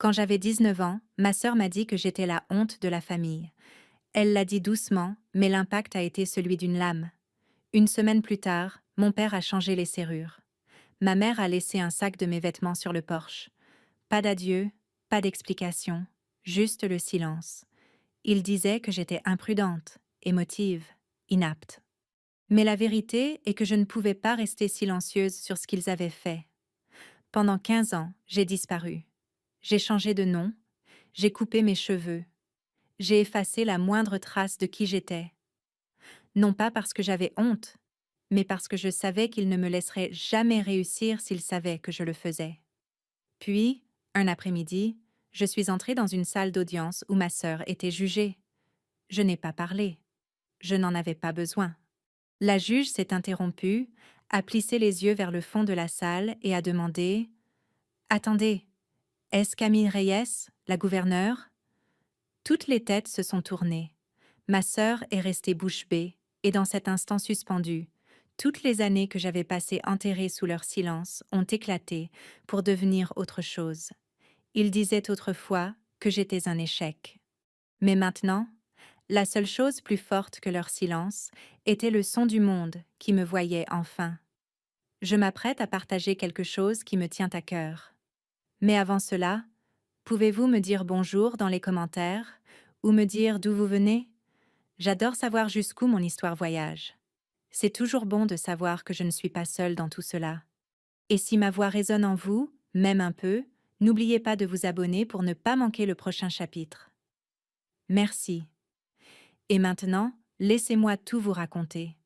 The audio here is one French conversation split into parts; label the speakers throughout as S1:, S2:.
S1: Quand j'avais 19 ans, ma sœur m'a dit que j'étais la honte de la famille. Elle l'a dit doucement, mais l'impact a été celui d'une lame. Une semaine plus tard, mon père a changé les serrures. Ma mère a laissé un sac de mes vêtements sur le porche. Pas d'adieu, pas d'explication, juste le silence. Il disait que j'étais imprudente, émotive, inapte. Mais la vérité est que je ne pouvais pas rester silencieuse sur ce qu'ils avaient fait. Pendant 15 ans, j'ai disparu. J'ai changé de nom, j'ai coupé mes cheveux, j'ai effacé la moindre trace de qui j'étais. Non pas parce que j'avais honte, mais parce que je savais qu'ils ne me laisseraient jamais réussir s'ils savaient que je le faisais. Puis, un après-midi, je suis entrée dans une salle d'audience où ma sœur était jugée. Je n'ai pas parlé. Je n'en avais pas besoin. La juge s'est interrompue, a plissé les yeux vers le fond de la salle et a demandé « Attendez, est-ce Camille Reyes, la gouverneure ?» Toutes les têtes se sont tournées. Ma sœur est restée bouche bée, et dans cet instant suspendu, toutes les années que j'avais passées enterrées sous leur silence ont éclaté pour devenir autre chose. Ils disaient autrefois que j'étais un échec. Mais maintenant, la seule chose plus forte que leur silence était le son du monde qui me voyait enfin. Je m'apprête à partager quelque chose qui me tient à cœur. Mais avant cela, pouvez-vous me dire bonjour dans les commentaires ou me dire d'où vous venez? J'adore savoir jusqu'où mon histoire voyage. C'est toujours bon de savoir que je ne suis pas seule dans tout cela. Et si ma voix résonne en vous, même un peu, n'oubliez pas de vous abonner pour ne pas manquer le prochain chapitre. Merci. Et maintenant, laissez-moi tout vous raconter.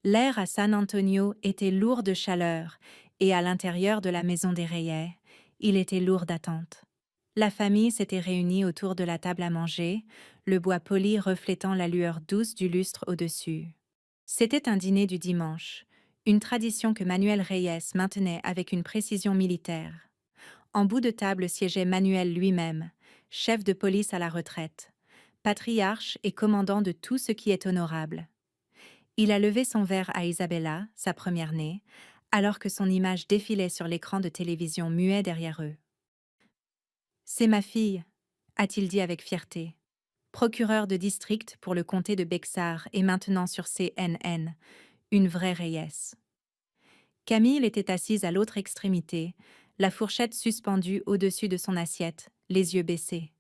S1: L'air à San Antonio était lourd de chaleur, et à l'intérieur de la maison des Reyes, il était lourd d'attente. La famille s'était réunie autour de la table à manger, le bois poli reflétant la lueur douce du lustre au-dessus. C'était un dîner du dimanche, une tradition que Manuel Reyes maintenait avec une précision militaire. En bout de table siégeait Manuel lui-même, chef de police à la retraite, patriarche et commandant de tout ce qui est honorable. Il a levé son verre à Isabella, sa première-née, alors que son image défilait sur l'écran de télévision muet derrière eux. « C'est ma fille », a-t-il dit avec fierté. Procureur de district pour le comté de Bexar et maintenant sur CNN, une vraie Reyes. Camille était assise à l'autre extrémité, la fourchette suspendue au-dessus de son assiette, les yeux baissés.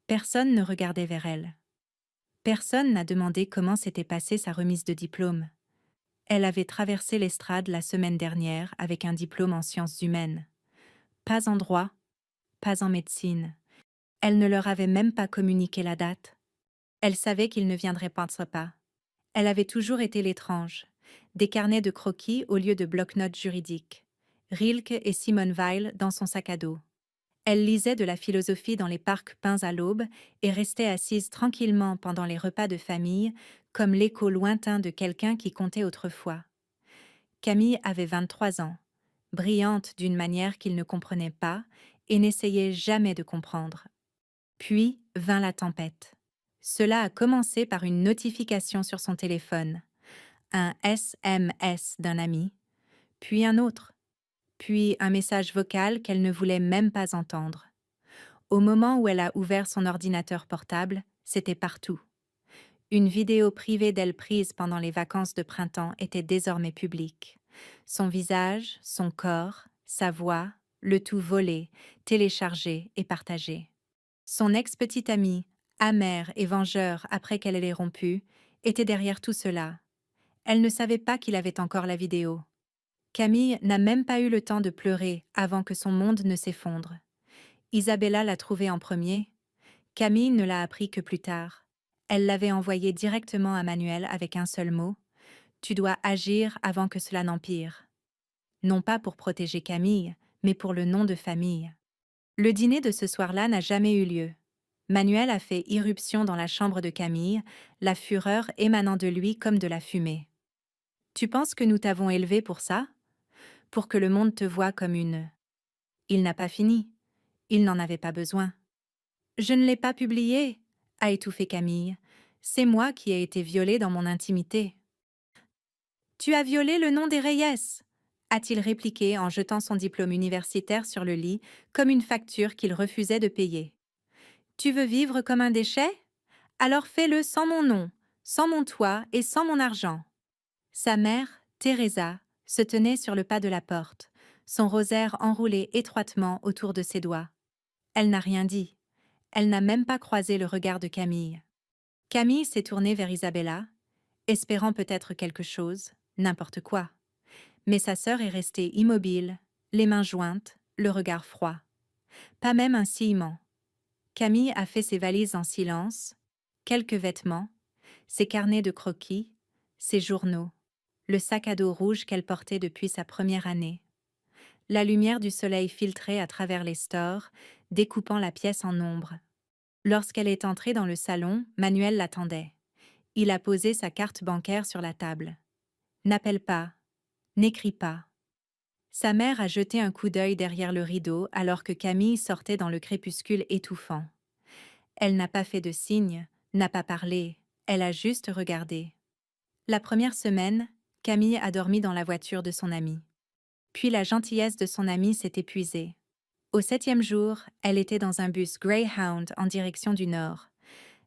S1: Personne ne regardait vers elle. Personne n'a demandé comment s'était passée sa remise de diplôme. Elle avait traversé l'estrade la semaine dernière avec un diplôme en sciences humaines. Pas en droit, pas en médecine. Elle ne leur avait même pas communiqué la date. Elle savait qu'il ne viendrait pas. Elle avait toujours été l'étrange. Des carnets de croquis au lieu de bloc-notes juridiques. Rilke et Simone Weil dans son sac à dos. Elle lisait de la philosophie dans les parcs peints à l'aube et restait assise tranquillement pendant les repas de famille, comme l'écho lointain de quelqu'un qui comptait autrefois. Camille avait 23 ans, brillante d'une manière qu'il ne comprenait pas et n'essayait jamais de comprendre. Puis vint la tempête. Cela a commencé par une notification sur son téléphone, un SMS d'un ami, puis un autre, puis un message vocal qu'elle ne voulait même pas entendre. Au moment où elle a ouvert son ordinateur portable, c'était partout. Une vidéo privée d'elle prise pendant les vacances de printemps était désormais publique. Son visage, son corps, sa voix, le tout volé, téléchargé et partagé. Son ex-petite amie, amer et vengeur après qu'elle l'ait rompu, était derrière tout cela. Elle ne savait pas qu'il avait encore la vidéo. Camille n'a même pas eu le temps de pleurer avant que son monde ne s'effondre. Isabella l'a trouvé en premier. Camille ne l'a appris que plus tard. Elle l'avait envoyé directement à Manuel avec un seul mot. « Tu dois agir avant que cela n'empire. » Non pas pour protéger Camille, mais pour le nom de famille. Le dîner de ce soir-là n'a jamais eu lieu. Manuel a fait irruption dans la chambre de Camille, la fureur émanant de lui comme de la fumée. « Tu penses que nous t'avons élevé pour ça? Pour que le monde te voie comme une... » Il n'a pas fini. Il n'en avait pas besoin. « Je ne l'ai pas publié, » a étouffé Camille. « C'est moi qui ai été violée dans mon intimité. »« Tu as violé le nom des Reyes » a-t-il répliqué en jetant son diplôme universitaire sur le lit comme une facture qu'il refusait de payer. Tu veux vivre comme un déchet? Alors fais-le sans mon nom, sans mon toit et sans mon argent. Sa mère, Teresa, se tenait sur le pas de la porte, son rosaire enroulé étroitement autour de ses doigts. Elle n'a rien dit. Elle n'a même pas croisé le regard de Camille. Camille s'est tournée vers Isabella, espérant peut-être quelque chose, n'importe quoi. Mais sa sœur est restée immobile, les mains jointes, le regard froid. Pas même un sillement. Camille a fait ses valises en silence, quelques vêtements, ses carnets de croquis, ses journaux, le sac à dos rouge qu'elle portait depuis sa première année. La lumière du soleil filtrait à travers les stores, découpant la pièce en ombre. Lorsqu'elle est entrée dans le salon, Manuel l'attendait. Il a posé sa carte bancaire sur la table. N'appelle pas, n'écris pas. Sa mère a jeté un coup d'œil derrière le rideau alors que Camille sortait dans le crépuscule étouffant. Elle n'a pas fait de signe, n'a pas parlé, elle a juste regardé. La première semaine, Camille a dormi dans la voiture de son amie. Puis la gentillesse de son amie s'est épuisée. Au 7e jour, elle était dans un bus Greyhound en direction du nord.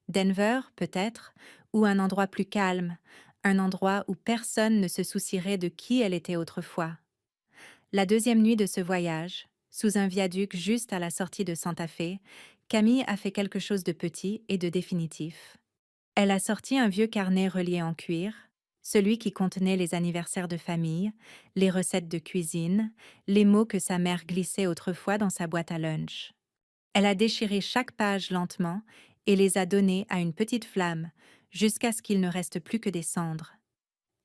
S1: Denver, peut-être, ou un endroit plus calme, un endroit où personne ne se soucierait de qui elle était autrefois. La deuxième nuit de ce voyage, sous un viaduc juste à la sortie de Santa Fe, Camille a fait quelque chose de petit et de définitif. Elle a sorti un vieux carnet relié en cuir, celui qui contenait les anniversaires de famille, les recettes de cuisine, les mots que sa mère glissait autrefois dans sa boîte à lunch. Elle a déchiré chaque page lentement et les a donnés à une petite flamme, jusqu'à ce qu'il ne reste plus que des cendres.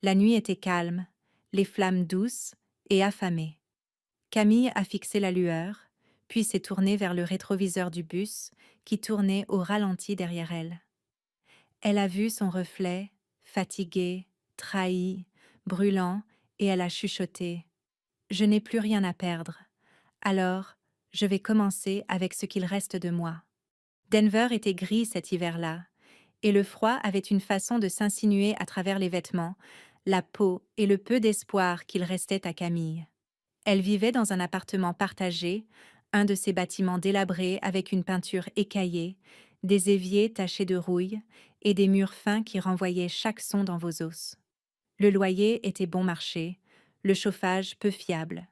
S1: La nuit était calme, les flammes douces et affamées. Camille a fixé la lueur, puis s'est tournée vers le rétroviseur du bus, qui tournait au ralenti derrière elle. Elle a vu son reflet, fatigué, trahi, brûlant, et elle a chuchoté. « Je n'ai plus rien à perdre. Alors, je vais commencer avec ce qu'il reste de moi. » Denver était gris cet hiver-là, et le froid avait une façon de s'insinuer à travers les vêtements, la peau et le peu d'espoir qu'il restait à Camille. Elle vivait dans un appartement partagé, un de ces bâtiments délabrés avec une peinture écaillée, des éviers tachés de rouille et des murs fins qui renvoyaient chaque son dans vos os. Le loyer était bon marché, le chauffage peu fiable.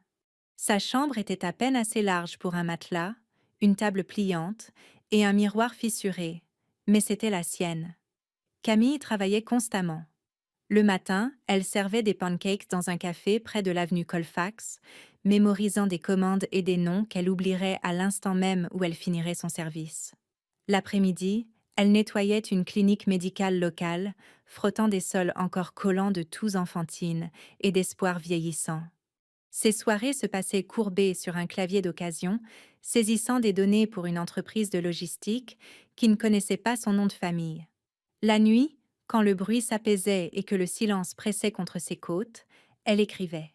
S1: Sa chambre était à peine assez large pour un matelas, une table pliante et un miroir fissuré, mais c'était la sienne. Camille travaillait constamment. Le matin, elle servait des pancakes dans un café près de l'avenue Colfax, mémorisant des commandes et des noms qu'elle oublierait à l'instant même où elle finirait son service. L'après-midi, elle nettoyait une clinique médicale locale, frottant des sols encore collants de toux enfantines et d'espoir vieillissant. Ses soirées se passaient courbées sur un clavier d'occasion, saisissant des données pour une entreprise de logistique qui ne connaissait pas son nom de famille. La nuit, quand le bruit s'apaisait et que le silence pressait contre ses côtes, elle écrivait.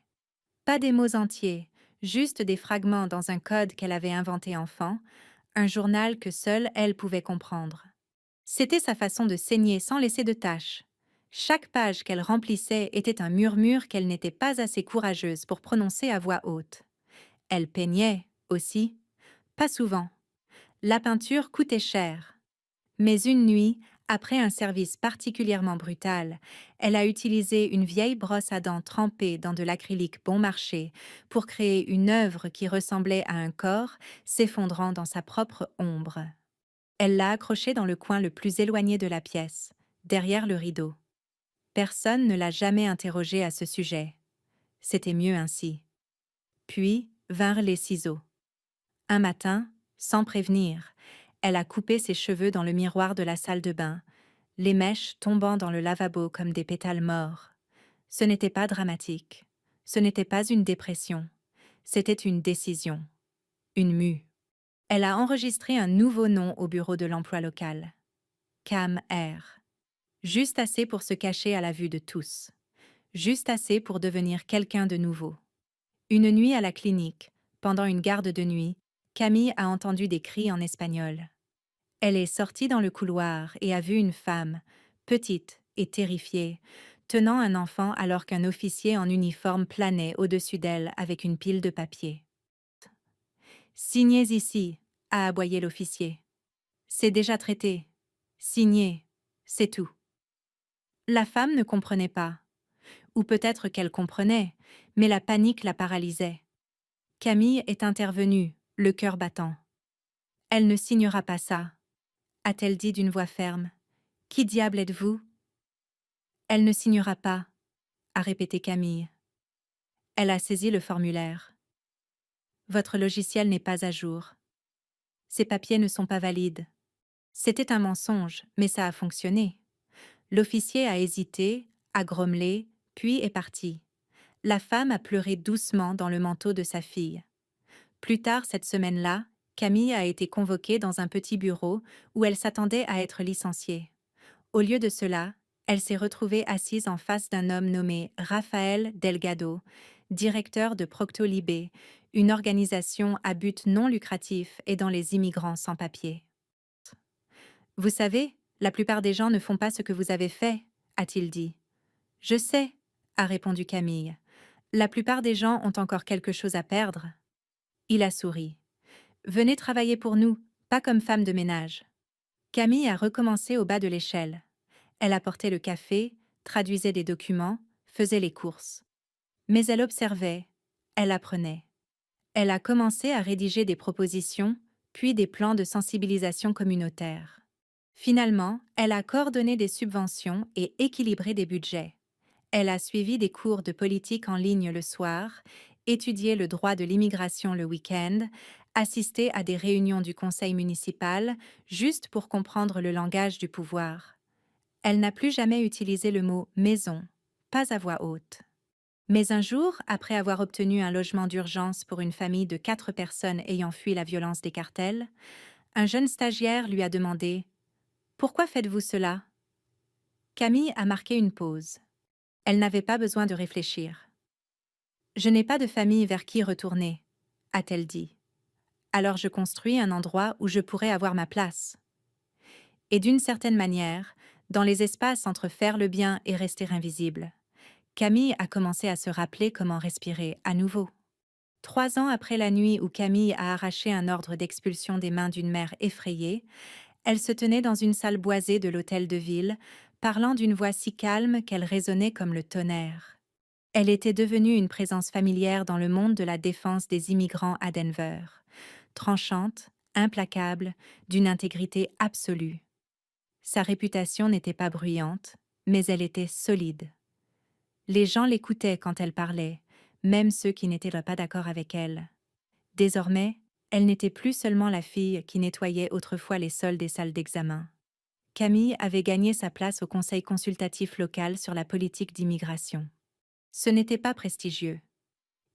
S1: Pas des mots entiers, juste des fragments dans un code qu'elle avait inventé enfant, un journal que seule elle pouvait comprendre. C'était sa façon de saigner sans laisser de taches. Chaque page qu'elle remplissait était un murmure qu'elle n'était pas assez courageuse pour prononcer à voix haute. Elle peignait, aussi. Pas souvent. La peinture coûtait cher. Mais une nuit, après un service particulièrement brutal, elle a utilisé une vieille brosse à dents trempée dans de l'acrylique bon marché pour créer une œuvre qui ressemblait à un corps s'effondrant dans sa propre ombre. Elle l'a accrochée dans le coin le plus éloigné de la pièce, derrière le rideau. Personne ne l'a jamais interrogée à ce sujet. C'était mieux ainsi. Puis vinrent les ciseaux. Un matin, sans prévenir, elle a coupé ses cheveux dans le miroir de la salle de bain, les mèches tombant dans le lavabo comme des pétales morts. Ce n'était pas dramatique. Ce n'était pas une dépression. C'était une décision. Une mue. Elle a enregistré un nouveau nom au bureau de l'emploi local. Cam R. Juste assez pour se cacher à la vue de tous. Juste assez pour devenir quelqu'un de nouveau. Une nuit à la clinique, pendant une garde de nuit, Camille a entendu des cris en espagnol. Elle est sortie dans le couloir et a vu une femme, petite et terrifiée, tenant un enfant alors qu'un officier en uniforme planait au-dessus d'elle avec une pile de papier. Signez ici, a aboyé l'officier. C'est déjà traité. Signez, c'est tout. La femme ne comprenait pas. Ou peut-être qu'elle comprenait, mais la panique la paralysait. Camille est intervenue, le cœur battant. Elle ne signera pas ça, a-t-elle dit d'une voix ferme. Qui diable êtes-vous? Elle ne signera pas, a répété Camille. Elle a saisi le formulaire. Votre logiciel n'est pas à jour. Ces papiers ne sont pas valides. C'était un mensonge, mais ça a fonctionné. L'officier a hésité, a grommelé, puis est parti. La femme a pleuré doucement dans le manteau de sa fille. Plus tard cette semaine-là, Camille a été convoquée dans un petit bureau où elle s'attendait à être licenciée. Au lieu de cela, elle s'est retrouvée assise en face d'un homme nommé Rafael Delgado, directeur de Proctolibé, une organisation à but non lucratif aidant les immigrants sans papier. Vous savez, la plupart des gens ne font pas ce que vous avez fait, a-t-il dit. Je sais, a répondu Camille. La plupart des gens ont encore quelque chose à perdre. Il a souri. Venez travailler pour nous, pas comme femme de ménage. Camille a recommencé au bas de l'échelle. Elle apportait le café, traduisait des documents, faisait les courses. Mais elle observait, elle apprenait. Elle a commencé à rédiger des propositions, puis des plans de sensibilisation communautaire. Finalement, elle a coordonné des subventions et équilibré des budgets. Elle a suivi des cours de politique en ligne le soir, étudié le droit de l'immigration le week-end, assisté à des réunions du conseil municipal, juste pour comprendre le langage du pouvoir. Elle n'a plus jamais utilisé le mot « maison », pas à voix haute. Mais un jour, après avoir obtenu un logement d'urgence pour une famille de 4 personnes ayant fui la violence des cartels, un jeune stagiaire lui a demandé « Pourquoi faites-vous cela ?» Camille a marqué une pause. Elle n'avait pas besoin de réfléchir. « Je n'ai pas de famille vers qui retourner », a-t-elle dit. « Alors je construis un endroit où je pourrais avoir ma place. » Et d'une certaine manière, dans les espaces entre faire le bien et rester invisible, Camille a commencé à se rappeler comment respirer à nouveau. 3 ans après la nuit où Camille a arraché un ordre d'expulsion des mains d'une mère effrayée, elle se tenait dans une salle boisée de l'hôtel de ville, parlant d'une voix si calme qu'elle résonnait comme le tonnerre. Elle était devenue une présence familière dans le monde de la défense des immigrants à Denver. Tranchante, implacable, d'une intégrité absolue. Sa réputation n'était pas bruyante, mais elle était solide. Les gens l'écoutaient quand elle parlait, même ceux qui n'étaient pas d'accord avec elle. Désormais, elle n'était plus seulement la fille qui nettoyait autrefois les sols des salles d'examen. Camille avait gagné sa place au conseil consultatif local sur la politique d'immigration. Ce n'était pas prestigieux.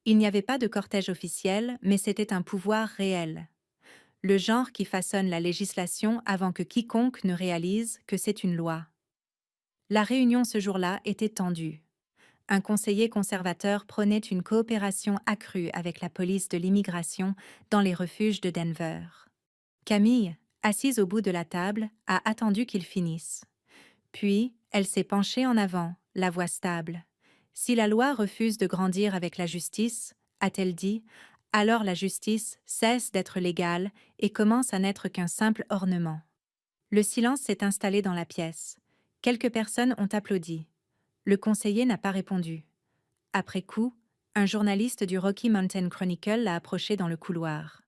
S1: Il n'y avait pas de cortège officiel, mais c'était un pouvoir réel. Le genre qui façonne la législation avant que quiconque ne réalise que c'est une loi. La réunion ce jour-là était tendue. Un conseiller conservateur prônait une coopération accrue avec la police de l'immigration dans les refuges de Denver. Camille, assise au bout de la table, a attendu qu'il finisse. Puis, elle s'est penchée en avant, la voix stable. Si la loi refuse de grandir avec la justice, a-t-elle dit, alors la justice cesse d'être légale et commence à n'être qu'un simple ornement. Le silence s'est installé dans la pièce. Quelques personnes ont applaudi. Le conseiller n'a pas répondu. Après coup, un journaliste du Rocky Mountain Chronicle l'a approché dans le couloir.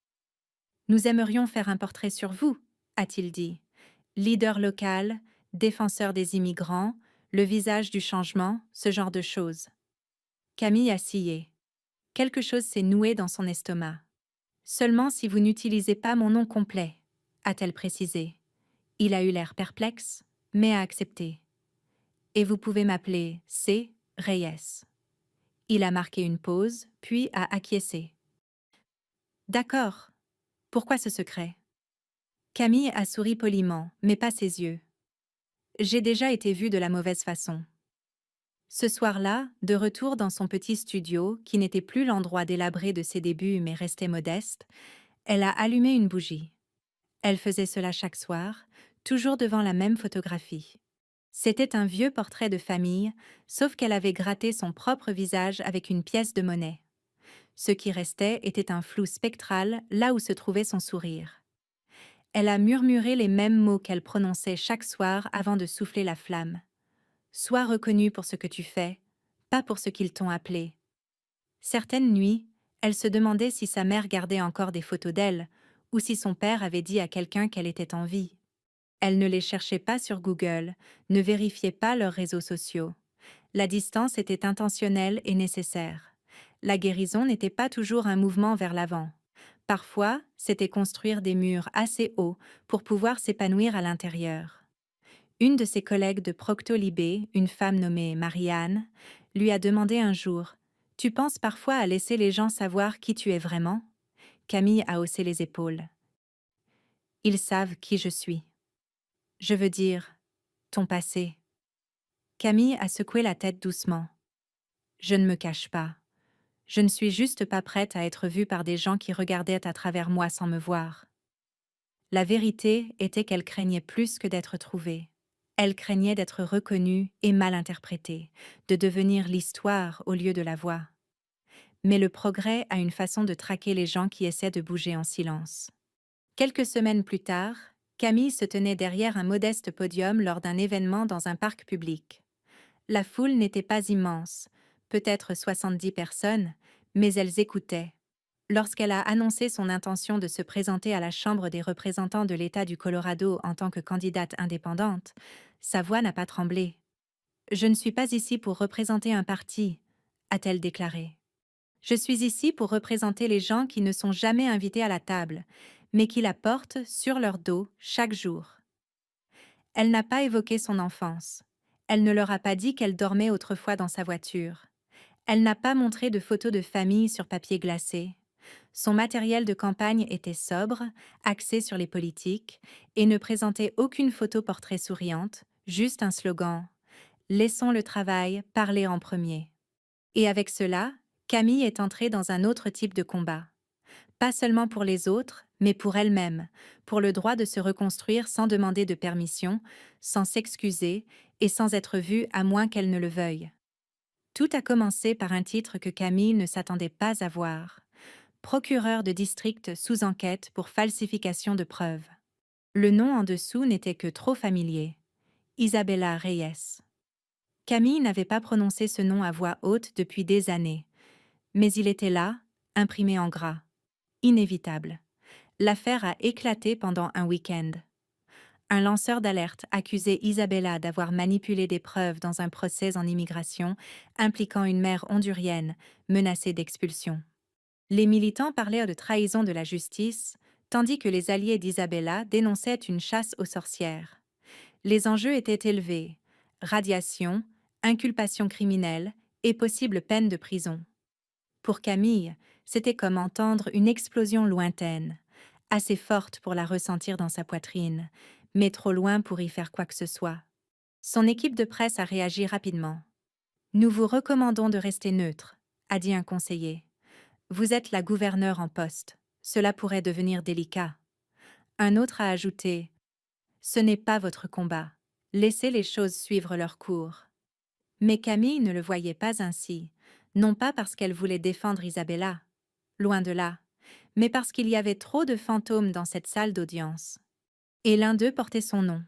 S1: « Nous aimerions faire un portrait sur vous », a-t-il dit. Leader local, défenseur des immigrants, le visage du changement, ce genre de choses. Camille a scié. Quelque chose s'est noué dans son estomac. « Seulement si vous n'utilisez pas mon nom complet », a-t-elle précisé. Il a eu l'air perplexe, mais a accepté. « Et vous pouvez m'appeler C. Reyes. » Il a marqué une pause, puis a acquiescé. « D'accord. Pourquoi ce secret ?» Camille a souri poliment, mais pas ses yeux. « J'ai déjà été vue de la mauvaise façon. » Ce soir-là, de retour dans son petit studio, qui n'était plus l'endroit délabré de ses débuts mais restait modeste, elle a allumé une bougie. Elle faisait cela chaque soir, toujours devant la même photographie. C'était un vieux portrait de famille, sauf qu'elle avait gratté son propre visage avec une pièce de monnaie. Ce qui restait était un flou spectral là où se trouvait son sourire. Elle a murmuré les mêmes mots qu'elle prononçait chaque soir avant de souffler la flamme. Sois reconnu pour ce que tu fais, pas pour ce qu'ils t'ont appelé. Certaines nuits, elle se demandait si sa mère gardait encore des photos d'elle, ou si son père avait dit à quelqu'un qu'elle était en vie. Elle ne les cherchait pas sur Google, ne vérifiait pas leurs réseaux sociaux. La distance était intentionnelle et nécessaire. La guérison n'était pas toujours un mouvement vers l'avant. Parfois, c'était construire des murs assez hauts pour pouvoir s'épanouir à l'intérieur. Une de ses collègues de Proctolibé, une femme nommée Marianne, lui a demandé un jour « Tu penses parfois à laisser les gens savoir qui tu es vraiment ?» Camille a haussé les épaules. « Ils savent qui je suis. Je veux dire, ton passé. » Camille a secoué la tête doucement. « Je ne me cache pas. Je ne suis juste pas prête à être vue par des gens qui regardaient à travers moi sans me voir. » La vérité était qu'elle craignait plus que d'être trouvée. Elle craignait d'être reconnue et mal interprétée, de devenir l'histoire au lieu de la voix. Mais le progrès a une façon de traquer les gens qui essaient de bouger en silence. Quelques semaines plus tard, Camille se tenait derrière un modeste podium lors d'un événement dans un parc public. La foule n'était pas immense, peut-être 70 personnes, mais elles écoutaient. Lorsqu'elle a annoncé son intention de se présenter à la Chambre des représentants de l'État du Colorado en tant que candidate indépendante, sa voix n'a pas tremblé. « Je ne suis pas ici pour représenter un parti », a-t-elle déclaré. « Je suis ici pour représenter les gens qui ne sont jamais invités à la table, mais qui la portent sur leur dos chaque jour. » Elle n'a pas évoqué son enfance. Elle ne leur a pas dit qu'elle dormait autrefois dans sa voiture. Elle n'a pas montré de photos de famille sur papier glacé. Son matériel de campagne était sobre, axé sur les politiques, et ne présentait aucune photo portrait souriante, juste un slogan « Laissons le travail parler en premier ». Et avec cela, Camille est entrée dans un autre type de combat. Pas seulement pour les autres, mais pour elle-même, pour le droit de se reconstruire sans demander de permission, sans s'excuser et sans être vue à moins qu'elle ne le veuille. Tout a commencé par un titre que Camille ne s'attendait pas à voir. Procureur de district sous enquête pour falsification de preuves. Le nom en dessous n'était que trop familier. Isabella Reyes. Camille n'avait pas prononcé ce nom à voix haute depuis des années. Mais il était là, imprimé en gras. Inévitable. L'affaire a éclaté pendant un week-end. Un lanceur d'alerte accusait Isabella d'avoir manipulé des preuves dans un procès en immigration impliquant une mère hondurienne menacée d'expulsion. Les militants parlaient de trahison de la justice, tandis que les alliés d'Isabella dénonçaient une chasse aux sorcières. Les enjeux étaient élevés: radiation, inculpation criminelle et possible peine de prison. Pour Camille, c'était comme entendre une explosion lointaine, assez forte pour la ressentir dans sa poitrine, mais trop loin pour y faire quoi que ce soit. Son équipe de presse a réagi rapidement. « Nous vous recommandons de rester neutre », a dit un conseiller. « Vous êtes la gouverneure en poste. Cela pourrait devenir délicat. » Un autre a ajouté « Ce n'est pas votre combat. Laissez les choses suivre leur cours. » Mais Camille ne le voyait pas ainsi, non pas parce qu'elle voulait défendre Isabella, loin de là, mais parce qu'il y avait trop de fantômes dans cette salle d'audience. Et l'un d'eux portait son nom.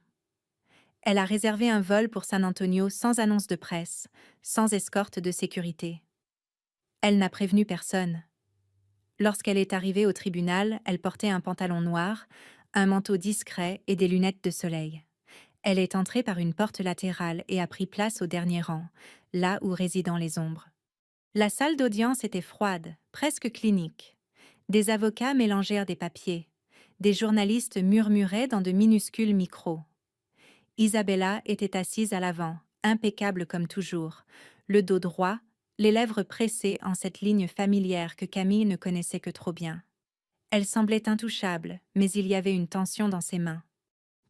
S1: Elle a réservé un vol pour San Antonio sans annonce de presse, sans escorte de sécurité. Elle n'a prévenu personne. Lorsqu'elle est arrivée au tribunal, elle portait un pantalon noir, un manteau discret et des lunettes de soleil. Elle est entrée par une porte latérale et a pris place au dernier rang, là où résident les ombres. La salle d'audience était froide, presque clinique. Des avocats mélangèrent des papiers. Des journalistes murmuraient dans de minuscules micros. Isabella était assise à l'avant, impeccable comme toujours, le dos droit, les lèvres pressées en cette ligne familière que Camille ne connaissait que trop bien. Elle semblait intouchable, mais il y avait une tension dans ses mains.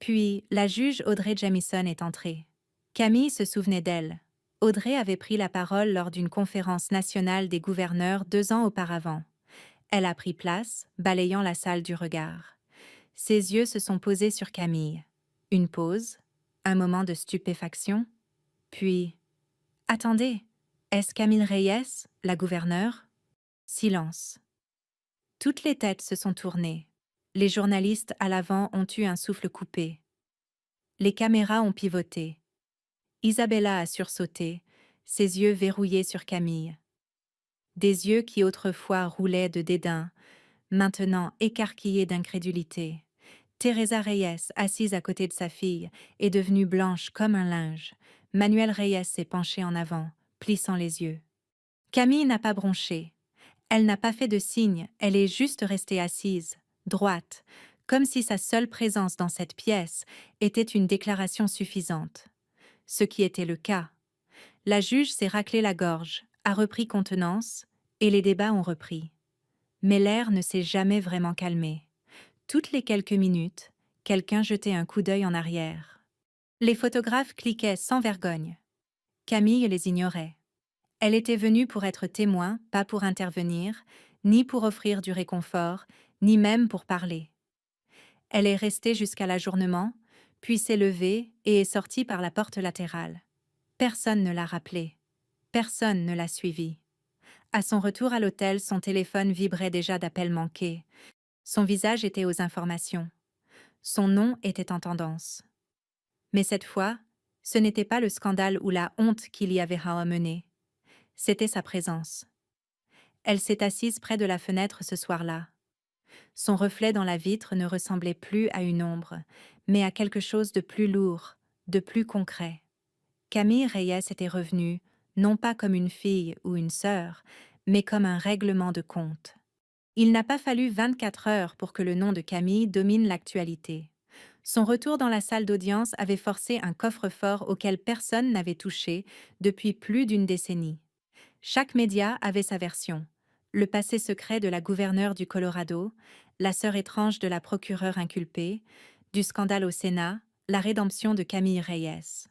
S1: Puis, la juge Audrey Jamison est entrée. Camille se souvenait d'elle. Audrey avait pris la parole lors d'une conférence nationale des gouverneurs 2 ans auparavant. Elle a pris place, balayant la salle du regard. Ses yeux se sont posés sur Camille. Une pause, Un moment de stupéfaction, puis « Attendez, est-ce Camille Reyes, la gouverneure ?» Silence. Toutes les têtes se sont tournées. Les journalistes à l'avant ont eu un souffle coupé. Les caméras ont pivoté. Isabella a sursauté, ses yeux verrouillés sur Camille. Des yeux qui autrefois roulaient de dédain, maintenant écarquillés d'incrédulité. Teresa Reyes, assise à côté de sa fille, est devenue blanche comme un linge. Manuel Reyes s'est penché en avant, plissant les yeux. Camille n'a pas bronché. Elle n'a pas fait de signe, elle est juste restée assise, droite, comme si sa seule présence dans cette pièce était une déclaration suffisante. Ce qui était le cas. La juge s'est raclé la gorge, a repris contenance, et les débats ont repris. Mais l'air ne s'est jamais vraiment calmé. Toutes les quelques minutes, quelqu'un jetait un coup d'œil en arrière. Les photographes cliquaient sans vergogne. Camille les ignorait. Elle était venue pour être témoin, pas pour intervenir, ni pour offrir du réconfort, ni même pour parler. Elle est restée jusqu'à l'ajournement, puis s'est levée et est sortie par la porte latérale. Personne ne l'a rappelée. Personne ne l'a suivie. À son retour à l'hôtel, son téléphone vibrait déjà d'appels manqués. Son visage était aux informations. Son nom était en tendance. Mais cette fois, ce n'était pas le scandale ou la honte qui l'y avait ramené. C'était sa présence. Elle s'est assise près de la fenêtre ce soir-là. Son reflet dans la vitre ne ressemblait plus à une ombre, mais à quelque chose de plus lourd, de plus concret. Camille Reyes était revenue, non pas comme une fille ou une sœur, mais comme un règlement de compte. Il n'a pas fallu 24 heures pour que le nom de Camille domine l'actualité. Son retour dans la salle d'audience avait forcé un coffre-fort auquel personne n'avait touché depuis plus d'une décennie. Chaque média avait sa version. Le passé secret de la gouverneure du Colorado, la sœur étrange de la procureure inculpée, du scandale au Sénat, la rédemption de Camille Reyes.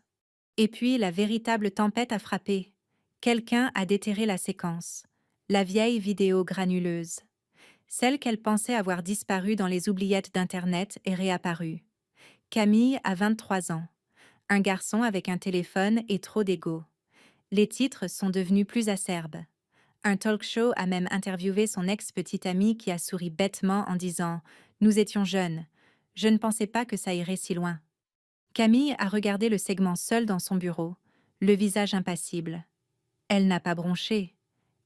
S1: Et puis la véritable tempête a frappé. Quelqu'un a déterré la séquence. La vieille vidéo granuleuse. Celle qu'elle pensait avoir disparu dans les oubliettes d'Internet est réapparue. Camille a 23 ans. Un garçon avec un téléphone et trop d'ego. Les titres sont devenus plus acerbes. Un talk show a même interviewé son ex-petite amie qui a souri bêtement en disant « Nous étions jeunes. Je ne pensais pas que ça irait si loin. » Camille a regardé le segment seule dans son bureau, le visage impassible. Elle n'a pas bronché.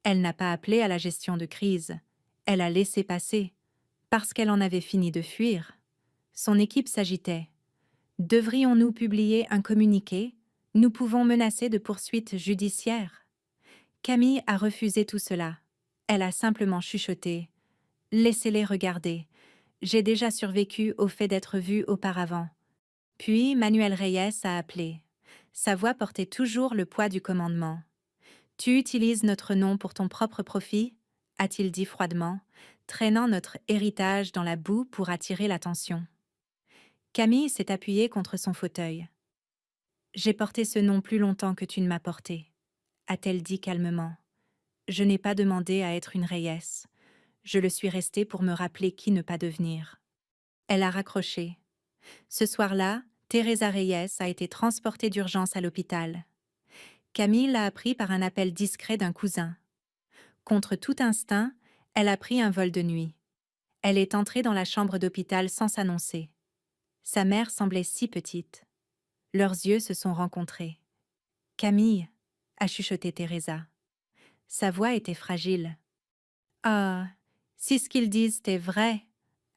S1: Elle n'a pas appelé à la gestion de crise. Elle a laissé passer. Parce qu'elle en avait fini de fuir. Son équipe s'agitait. Devrions-nous publier un communiqué? Nous pouvons menacer de poursuites judiciaires. Camille a refusé tout cela. Elle a simplement chuchoté. Laissez-les regarder. J'ai déjà survécu au fait d'être vue auparavant. Puis Manuel Reyes a appelé. Sa voix portait toujours le poids du commandement. Tu utilises notre nom pour ton propre profit? A-t-il dit froidement, traînant notre héritage dans la boue pour attirer l'attention. Camille s'est appuyée contre son fauteuil. J'ai porté ce nom plus longtemps que tu ne m'as porté, a-t-elle dit calmement. Je n'ai pas demandé à être une Reyes. Je le suis restée pour me rappeler qui ne pas devenir. Elle a raccroché. Ce soir-là, Teresa Reyes a été transportée d'urgence à l'hôpital. Camille l'a appris par un appel discret d'un cousin. Contre tout instinct, elle a pris un vol de nuit. Elle est entrée dans la chambre d'hôpital sans s'annoncer. Sa mère semblait si petite. Leurs yeux se sont rencontrés. « Camille » a chuchoté Teresa. Sa voix était fragile. « Ah, si ce qu'ils disent est vrai »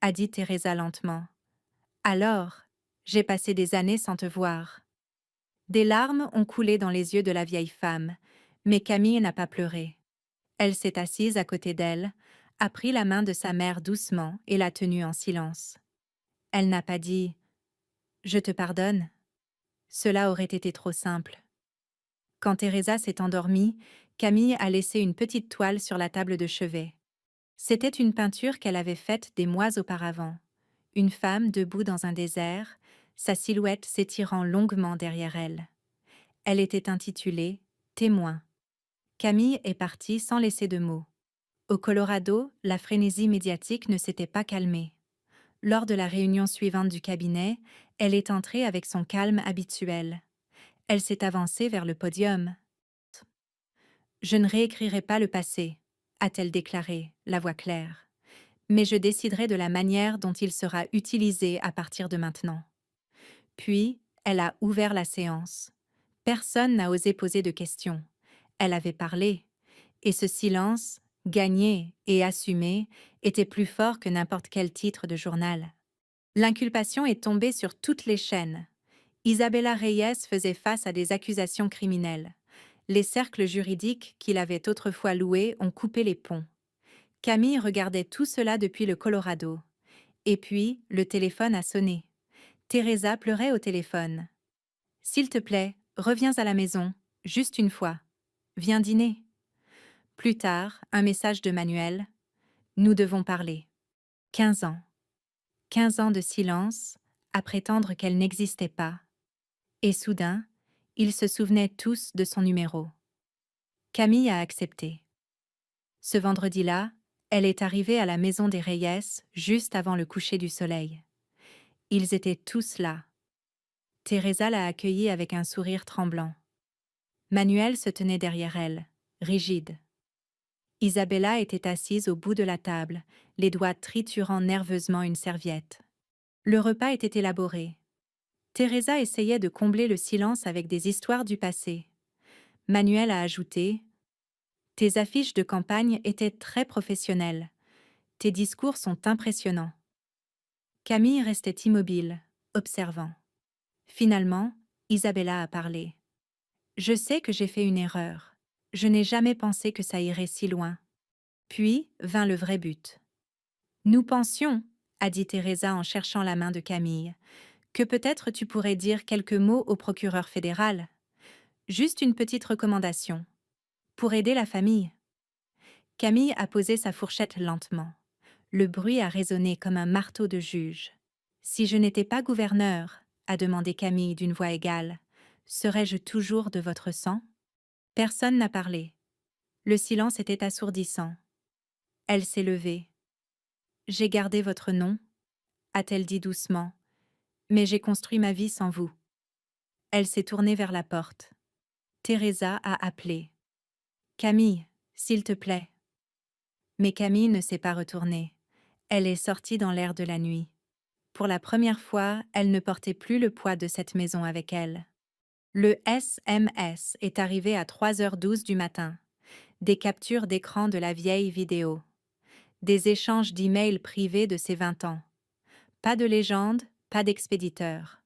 S1: a dit Teresa lentement. « Alors, j'ai passé des années sans te voir. » Des larmes ont coulé dans les yeux de la vieille femme, mais Camille n'a pas pleuré. Elle s'est assise à côté d'elle, a pris la main de sa mère doucement et l'a tenue en silence. Elle n'a pas dit « Je te pardonne ». Cela aurait été trop simple. Quand Teresa s'est endormie, Camille a laissé une petite toile sur la table de chevet. C'était une peinture qu'elle avait faite des mois auparavant. Une femme debout dans un désert, sa silhouette s'étirant longuement derrière elle. Elle était intitulée « Témoin ». Camille est partie sans laisser de mots. Au Colorado, la frénésie médiatique ne s'était pas calmée. Lors de la réunion suivante du cabinet, elle est entrée avec son calme habituel. Elle s'est avancée vers le podium. Je ne réécrirai pas le passé, a-t-elle déclaré, la voix claire. Mais je déciderai de la manière dont il sera utilisé à partir de maintenant. Puis, elle a ouvert la séance. Personne n'a osé poser de questions. Elle avait parlé, et ce silence, gagné et assumé, était plus fort que n'importe quel titre de journal. L'inculpation est tombée sur toutes les chaînes. Isabella Reyes faisait face à des accusations criminelles. Les cercles juridiques qu'il avait autrefois loués ont coupé les ponts. Camille regardait tout cela depuis le Colorado. Et puis, le téléphone a sonné. Teresa pleurait au téléphone. « S'il te plaît, reviens à la maison, juste une fois. Viens dîner. » Plus tard, un message de Manuel. « Nous devons parler. » 15 ans. 15 ans de silence, à prétendre qu'elle n'existait pas. Et soudain, ils se souvenaient tous de son numéro. Camille a accepté. Ce vendredi-là, elle est arrivée à la maison des Reyes juste avant le coucher du soleil. Ils étaient tous là. Teresa l'a accueillie avec un sourire tremblant. Manuel se tenait derrière elle, rigide. Isabella était assise au bout de la table, les doigts triturant nerveusement une serviette. Le repas était élaboré. Teresa essayait de combler le silence avec des histoires du passé. Manuel a ajouté « Tes affiches de campagne étaient très professionnelles. Tes discours sont impressionnants. » Camille restait immobile, observant. Finalement, Isabella a parlé. « Je sais que j'ai fait une erreur. Je n'ai jamais pensé que ça irait si loin. » Puis vint le vrai but. « Nous pensions, » a dit Teresa en cherchant la main de Camille, « que peut-être tu pourrais dire quelques mots au procureur fédéral. Juste une petite recommandation. Pour aider la famille. » Camille a posé sa fourchette lentement. Le bruit a résonné comme un marteau de juge. « Si je n'étais pas gouverneur, » a demandé Camille d'une voix égale, « serais-je toujours de votre sang ?» Personne n'a parlé. Le silence était assourdissant. Elle s'est levée. « J'ai gardé votre nom, » a-t-elle dit doucement, « mais j'ai construit ma vie sans vous. » Elle s'est tournée vers la porte. Teresa a appelé. « Camille, s'il te plaît. » Mais Camille ne s'est pas retournée. Elle est sortie dans l'air de la nuit. Pour la première fois, elle ne portait plus le poids de cette maison avec elle. Le SMS est arrivé à 3h12 du matin. Des captures d'écran de la vieille vidéo. Des échanges d'emails privés de ses 20 ans. Pas de légende, pas d'expéditeur.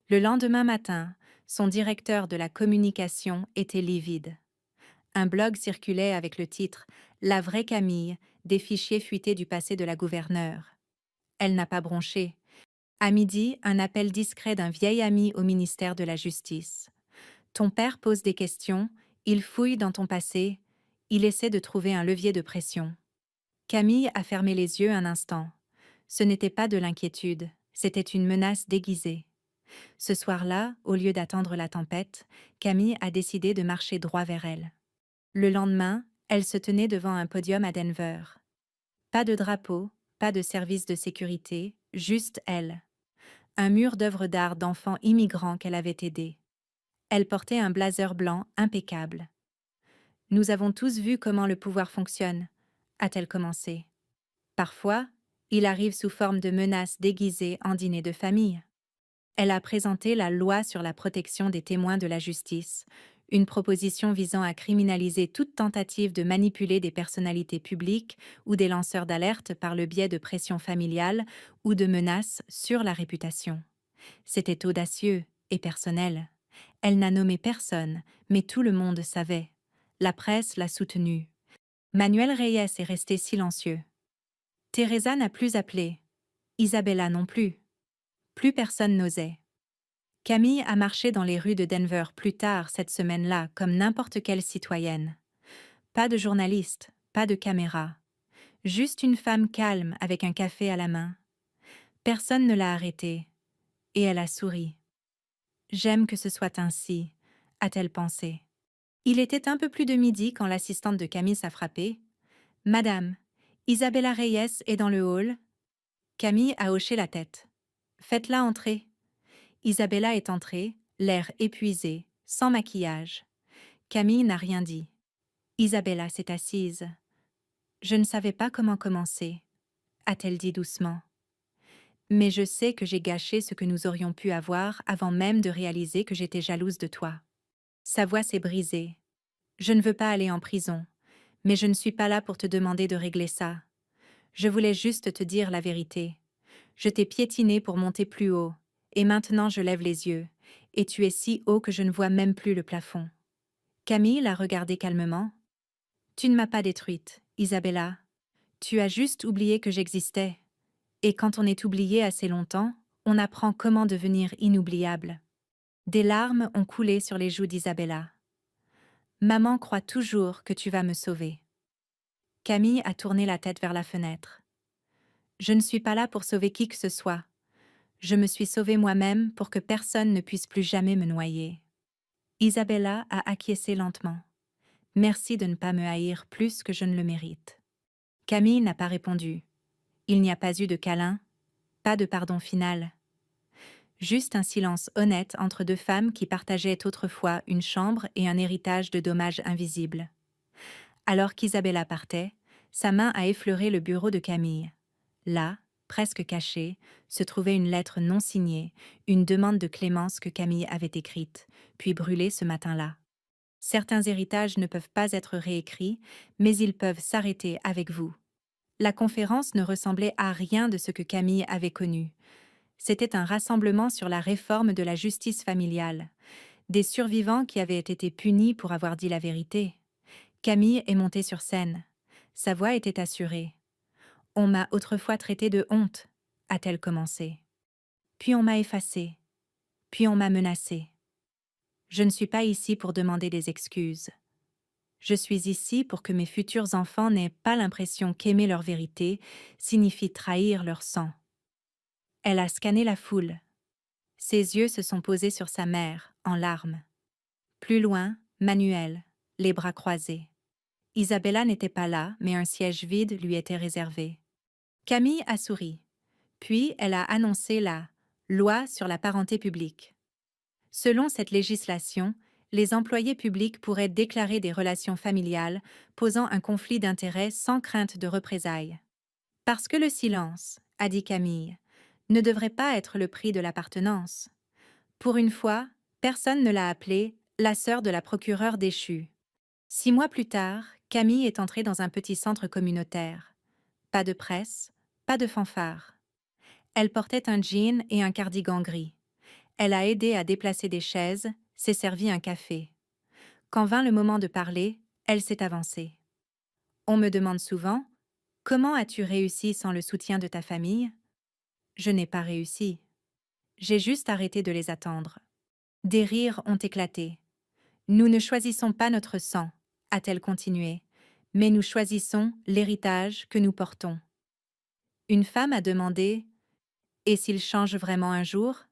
S1: Le lendemain matin, son directeur de la communication était livide. Un blog circulait avec le titre « La vraie Camille », des fichiers fuités du passé de la gouverneure. Elle n'a pas bronché. À midi, un appel discret d'un vieil ami au ministère de la Justice. Ton père pose des questions, il fouille dans ton passé, il essaie de trouver un levier de pression. Camille a fermé les yeux un instant. Ce n'était pas de l'inquiétude, c'était une menace déguisée. Ce soir-là, au lieu d'attendre la tempête, Camille a décidé de marcher droit vers elle. Le lendemain, elle se tenait devant un podium à Denver. Pas de drapeau, pas de service de sécurité, juste elle. Un mur d'œuvres d'art d'enfants immigrants qu'elle avait aidés. Elle portait un blazer blanc impeccable. « Nous avons tous vu comment le pouvoir fonctionne », a-t-elle commencé. Parfois, il arrive sous forme de menaces déguisées en dîner de famille. Elle a présenté la loi sur la protection des témoins de la justice, une proposition visant à criminaliser toute tentative de manipuler des personnalités publiques ou des lanceurs d'alerte par le biais de pressions familiales ou de menaces sur la réputation. C'était audacieux et personnel. Elle n'a nommé personne, mais tout le monde savait. La presse l'a soutenue. Manuel Reyes est resté silencieux. Teresa n'a plus appelé. Isabella non plus. Plus personne n'osait. Camille a marché dans les rues de Denver plus tard cette semaine-là comme n'importe quelle citoyenne. Pas de journaliste, pas de caméra. Juste une femme calme avec un café à la main. Personne ne l'a arrêtée. Et elle a souri. « J'aime que ce soit ainsi », a-t-elle pensé. Il était un peu plus de midi quand l'assistante de Camille s'a frappé. « Madame, Isabella Reyes est dans le hall. » Camille a hoché la tête. Faites-la entrer. Isabella est entrée, l'air épuisé, sans maquillage. Camille n'a rien dit. Isabella s'est assise. Je ne savais pas comment commencer, a-t-elle dit doucement. Mais je sais que j'ai gâché ce que nous aurions pu avoir avant même de réaliser que j'étais jalouse de toi. Sa voix s'est brisée. Je ne veux pas aller en prison, mais je ne suis pas là pour te demander de régler ça. Je voulais juste te dire la vérité. Je t'ai piétiné pour monter plus haut, et maintenant je lève les yeux, et tu es si haut que je ne vois même plus le plafond. Camille l'a regardé calmement. Tu ne m'as pas détruite, Isabella. Tu as juste oublié que j'existais. Et quand on est oublié assez longtemps, on apprend comment devenir inoubliable. Des larmes ont coulé sur les joues d'Isabella. Maman croit toujours que tu vas me sauver. Camille a tourné la tête vers la fenêtre. Je ne suis pas là pour sauver qui que ce soit. Je me suis sauvée moi-même pour que personne ne puisse plus jamais me noyer. Isabella a acquiescé lentement. Merci de ne pas me haïr plus que je ne le mérite. Camille n'a pas répondu. Il n'y a pas eu de câlin, pas de pardon final. Juste un silence honnête entre deux femmes qui partageaient autrefois une chambre et un héritage de dommages invisibles. Alors qu'Isabella partait, sa main a effleuré le bureau de Camille. Là, presque cachée, se trouvait une lettre non signée, une demande de clémence que Camille avait écrite, puis brûlée ce matin-là. Certains héritages ne peuvent pas être réécrits, mais ils peuvent s'arrêter avec vous. La conférence ne ressemblait à rien de ce que Camille avait connu. C'était un rassemblement sur la réforme de la justice familiale. Des survivants qui avaient été punis pour avoir dit la vérité. Camille est montée sur scène. Sa voix était assurée. « On m'a autrefois traitée de honte », a-t-elle commencé. Puis on m'a effacée. Puis on m'a menacée. Je ne suis pas ici pour demander des excuses. Je suis ici pour que mes futurs enfants n'aient pas l'impression qu'aimer leur vérité signifie trahir leur sang. Elle a scanné la foule. Ses yeux se sont posés sur sa mère, en larmes. Plus loin, Manuel, les bras croisés. Isabella n'était pas là, mais un siège vide lui était réservé. Camille a souri. Puis elle a annoncé la loi sur la parenté publique. Selon cette législation, les employés publics pourraient déclarer des relations familiales posant un conflit d'intérêts sans crainte de représailles. Parce que le silence, a dit Camille, ne devrait pas être le prix de l'appartenance. Pour une fois, personne ne l'a appelée la sœur de la procureure déchue. 6 mois plus tard, Camille est entrée dans un petit centre communautaire. Pas de presse, pas de fanfare. Elle portait un jean et un cardigan gris. Elle a aidé à déplacer des chaises, s'est servi un café. Quand vint le moment de parler, elle s'est avancée. On me demande souvent « Comment as-tu réussi sans le soutien de ta famille ?» Je n'ai pas réussi. J'ai juste arrêté de les attendre. Des rires ont éclaté. « Nous ne choisissons pas notre sang », a-t-elle continué, « mais nous choisissons l'héritage que nous portons. » Une femme a demandé « Et s'ils changent vraiment un jour ?»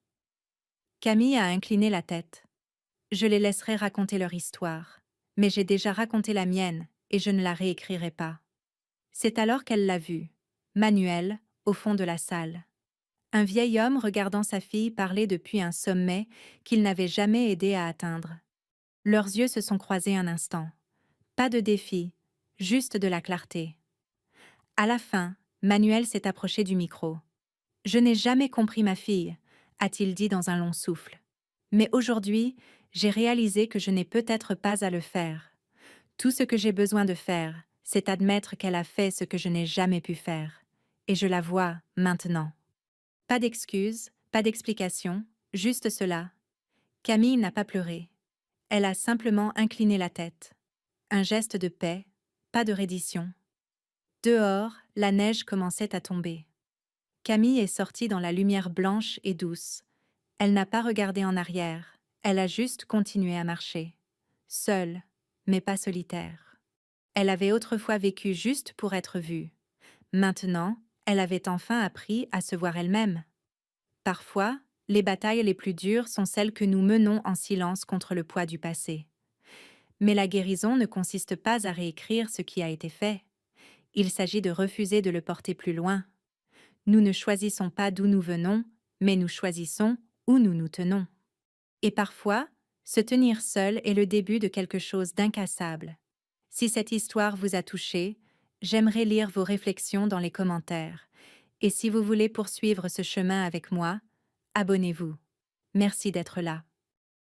S1: Camille a incliné la tête. Je les laisserai raconter leur histoire, mais j'ai déjà raconté la mienne et je ne la réécrirai pas. C'est alors qu'elle l'a vu, Manuel, au fond de la salle. Un vieil homme regardant sa fille parler depuis un sommet qu'il n'avait jamais aidé à atteindre. Leurs yeux se sont croisés un instant. Pas de défi, juste de la clarté. À la fin, Manuel s'est approché du micro. « Je n'ai jamais compris ma fille », a-t-il dit dans un long souffle. Mais aujourd'hui, j'ai réalisé que je n'ai peut-être pas à le faire. Tout ce que j'ai besoin de faire, c'est admettre qu'elle a fait ce que je n'ai jamais pu faire. Et je la vois maintenant. Pas d'excuses, pas d'explications, juste cela. Camille n'a pas pleuré. Elle a simplement incliné la tête. Un geste de paix, pas de reddition. Dehors, la neige commençait à tomber. Camille est sortie dans la lumière blanche et douce. Elle n'a pas regardé en arrière, elle a juste continué à marcher. Seule, mais pas solitaire. Elle avait autrefois vécu juste pour être vue. Maintenant, elle avait enfin appris à se voir elle-même. Parfois, les batailles les plus dures sont celles que nous menons en silence contre le poids du passé. Mais la guérison ne consiste pas à réécrire ce qui a été fait. Il s'agit de refuser de le porter plus loin. Nous ne choisissons pas d'où nous venons, mais nous choisissons où nous nous tenons. Et parfois, se tenir seul est le début de quelque chose d'incassable. Si cette histoire vous a touché, j'aimerais lire vos réflexions dans les commentaires. Et si vous voulez poursuivre ce chemin avec moi, abonnez-vous. Merci d'être là.